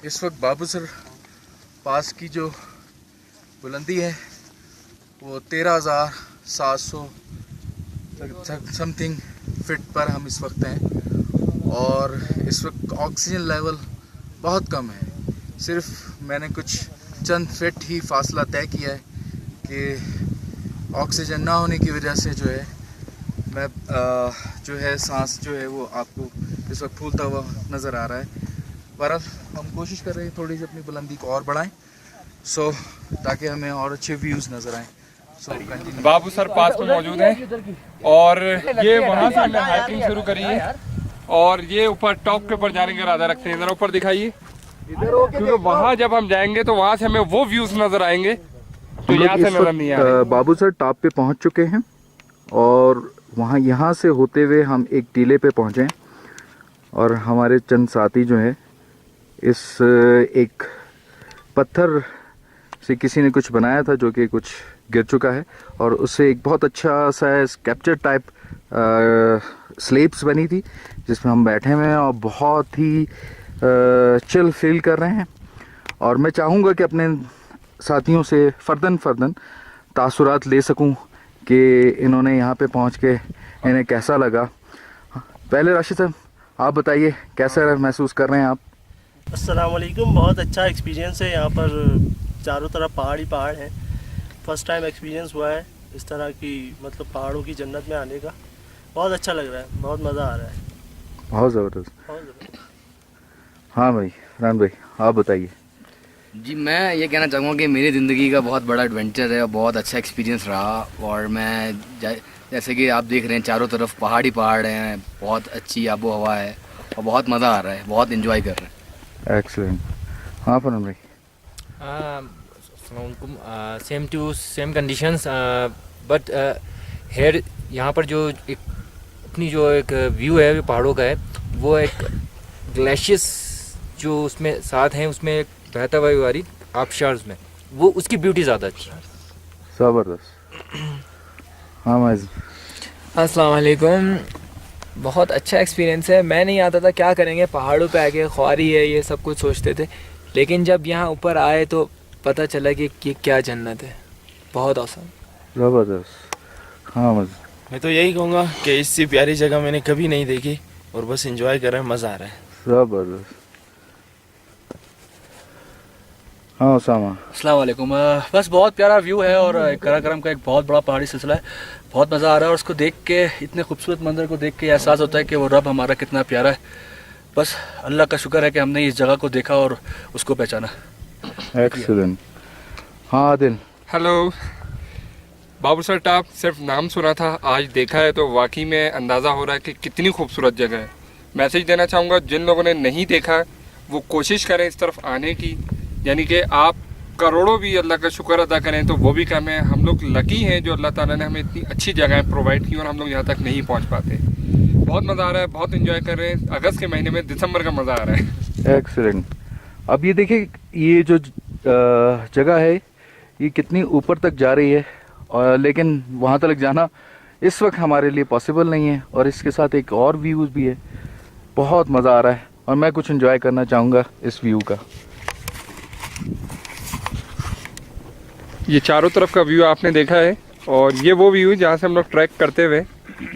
इस वक्त बाबूसर पास की जो बुलंदी है वो 13,700 समथिंग फीट पर हम इस वक्त हैं और इस वक्त ऑक्सीजन लेवल बहुत कम है। सिर्फ मैंने कुछ चंद फीट ही फासला तय किया है कि ऑक्सीजन ना होने की वजह से जो है मैं जो है सांस जो है वो आपको इस वक्त फूलता हुआ नज़र आ रहा है। बहरहाल हम कोशिश कर रहे हैं थोड़ी सी अपनी बुलंदी को और बढ़ाएं ताकि हमें और अच्छे व्यूज़ नज़र आएँ। बाबूसर पास में मौजूद है और ये वहाँ से हमने हाइकिंग शुरू करी है और ये ऊपर टॉप के ऊपर जाने का इरादा रखते हैं। इधर ऊपर दिखाइए, क्योंकि वहाँ जब हम जाएंगे तो वहाँ से हमें वो व्यूज़ नज़र आएंगे तो यहाँ से नज़र नहीं आ रहे। बाबूसर टॉप पे पहुँच चुके हैं और यहाँ से होते हुए हम एक टीले पे पहुँचे और हमारे चंद साथी जो हैं इस एक पत्थर से किसी ने कुछ बनाया था जो कि कुछ गिर चुका है और उससे एक बहुत अच्छा सा स्कैप्चर टाइप स्लेब्स बनी थी जिसमें हम बैठे हुए हैं और बहुत ही चिल फील कर रहे हैं। और मैं चाहूँगा कि अपने साथियों से फ़र्दन तासुरात ले सकूँ कि इन्होंने यहाँ पे पहुँच के इन्हें कैसा लगा। पहले राशिद साहब आप बताइए कैसा महसूस कर रहे हैं आप? अस्सलाम वालेकुम। बहुत अच्छा एक्सपीरियंस है। यहाँ पर चारों तरफ पहाड़ ही पहाड़ हैं। फर्स्ट टाइम एक्सपीरियंस हुआ है इस तरह की, मतलब पहाड़ों की जन्नत में आने का। बहुत अच्छा लग रहा है, बहुत मज़ा आ रहा है। बहुत ज़बरदस्त। हाँ भाई रान भाई आप बताइए। जी मैं ये कहना चाहूँगा कि मेरी ज़िंदगी का बहुत बड़ा एडवेंचर है और बहुत अच्छा एक्सपीरियंस रहा। और मैं जैसे कि आप देख रहे हैं चारों तरफ पहाड़ ही पहाड़ हैं, बहुत अच्छी आबो हवा है और बहुत मज़ा आ रहा है, बहुत इन्जॉय कर रहे हैं। एक्सीलेंट। हाँ फरमान भाई। Same to same conditions but here यहाँ पर जो एक अपनी जो एक व्यू है पहाड़ों का है वो एक ग्लेशियस जो उसमें साथ हैं उसमें एक बहता हुआ वारी आबशार में वो उसकी ब्यूटी ज़्यादा अच्छी है। ज़बरदस्त। हाँ माइज़। अस्सलाम वालेकुम। बहुत अच्छा एक्सपीरियंस है। मैं नहीं आता था क्या करेंगे पहाड़ों पे आके, ख्वारी है ये सब कुछ सोचते थे, लेकिन जब यहाँ ऊपर आए तो पता चला कि क्या जन्नत है। बहुत औसम। ज़बरदस्त। हाँ मज़। मैं तो यही कहूँगा कि इससे प्यारी जगह मैंने कभी नहीं देखी और बस एंजॉय कर रहे हैं, मज़ा आ रहा है। ज़बरदस्त। हाँ उसामा। अस्सलाम वालेकुम। बस बहुत प्यारा व्यू है और कराकोरम का एक बहुत बड़ा पहाड़ी सिलसिला है। बहुत मज़ा आ रहा है और उसको देख के, इतने खूबसूरत मंजर को देख के एहसास होता है कि वो रब हमारा कितना प्यारा है। बस अल्लाह का शुक्र है कि हमने इस जगह को देखा और उसको पहचाना। एक्सीलेंट। हाँ दिल। हेलो। बाबूसर टॉप सिर्फ नाम सुना था, आज देखा है तो वाकई में अंदाज़ा हो रहा है कि कितनी खूबसूरत जगह है। मैसेज देना चाहूँगा जिन लोगों ने नहीं देखा वो कोशिश करें इस तरफ आने की, यानी कि आप करोड़ों भी अल्लाह का शुक्र अदा करें तो वो भी कम है। हम लोग लकी हैं जो अल्लाह ताला ने हमें इतनी अच्छी जगह प्रोवाइड की और हम लोग यहाँ तक नहीं पहुँच पाते। बहुत मज़ा आ रहा है, बहुत एंजॉय कर रहे हैं। अगस्त के महीने में दिसंबर का मज़ा आ रहा है। एक्सीलेंट। अब ये देखिए ये जो जगह है ये कितनी ऊपर तक जा रही है और लेकिन वहाँ तक जाना इस वक्त हमारे लिए पॉसिबल नहीं है और इसके साथ एक और व्यूज़ भी है। बहुत मज़ा आ रहा है और मैं कुछ एंजॉय करना चाहूँगा इस व्यू का। ये चारों तरफ का व्यू आपने देखा है और ये वो व्यू जहाँ से हम लोग ट्रैक करते हुए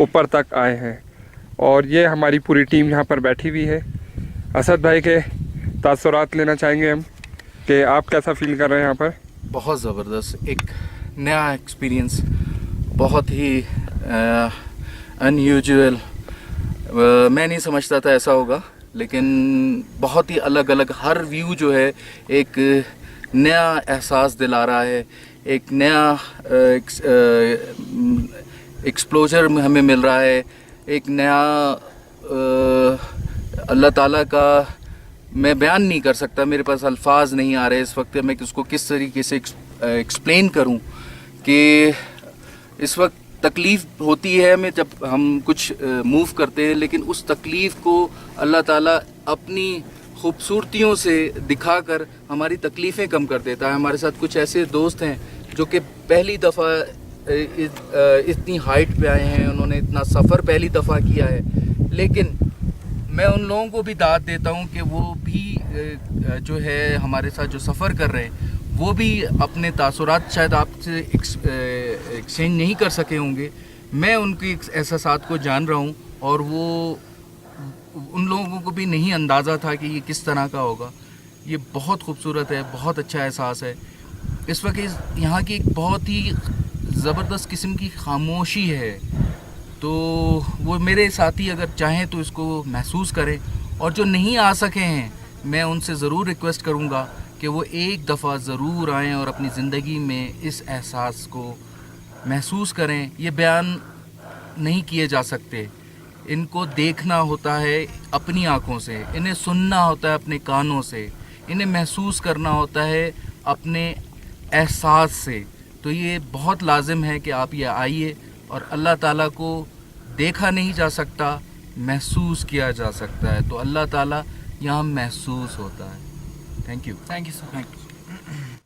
ऊपर तक आए हैं और ये हमारी पूरी टीम यहाँ पर बैठी हुई है। असद भाई के तासुरात लेना चाहेंगे हम कि आप कैसा फील कर रहे हैं यहाँ पर? बहुत ज़बरदस्त, एक नया एक्सपीरियंस, बहुत ही अनयूजुअल। मैं नहीं समझता था ऐसा होगा, लेकिन बहुत ही अलग अलग हर व्यू जो है एक नया एहसास दिला रहा है, एक नया एक्सप्लोजर हमें मिल रहा है, एक नया अल्लाह ताला का मैं बयान नहीं कर सकता, मेरे पास अल्फाज नहीं आ रहे इस वक्त मैं उसको किस तरीके से एक्सप्लेन करूं कि इस वक्त तकलीफ़ होती है हमें जब हम कुछ मूव करते हैं, लेकिन उस तकलीफ़ को अल्लाह ताला अपनी खूबसूरतियों से दिखाकर हमारी तकलीफ़ें कम कर देता है। हमारे साथ कुछ ऐसे दोस्त हैं जो कि पहली दफ़ा इतनी हाइट पे आए हैं, उन्होंने इतना सफ़र पहली दफ़ा किया है, लेकिन मैं उन लोगों को भी दाद देता हूँ कि वो भी जो है हमारे साथ जो सफ़र कर रहे हैं वो भी अपने तासुरात शायद आपसे एक्सचेंज नहीं कर सके होंगे। मैं उनके एहसासात को जान रहा हूँ और वो उन लोगों को भी नहीं अंदाज़ा था कि ये किस तरह का होगा। ये बहुत खूबसूरत है, बहुत अच्छा एहसास है। इस वक्त यहाँ की एक बहुत ही ज़बरदस्त किस्म की खामोशी है, तो वो मेरे साथी अगर चाहें तो इसको महसूस करें, और जो नहीं आ सके हैं मैं उनसे ज़रूर रिक्वेस्ट करूँगा कि वो एक दफ़ा ज़रूर आएँ और अपनी ज़िंदगी में इस एहसास को महसूस करें। ये बयान नहीं किए जा सकते, इनको देखना होता है अपनी आँखों से, इन्हें सुनना होता है अपने कानों से, इन्हें महसूस करना होता है अपने एहसास से। तो ये बहुत लाजिम है कि आप ये आइए, और अल्लाह ताला को देखा नहीं जा सकता, महसूस किया जा सकता है। तो अल्लाह ताला यहाँ महसूस होता है। Thank you. Thank you so much.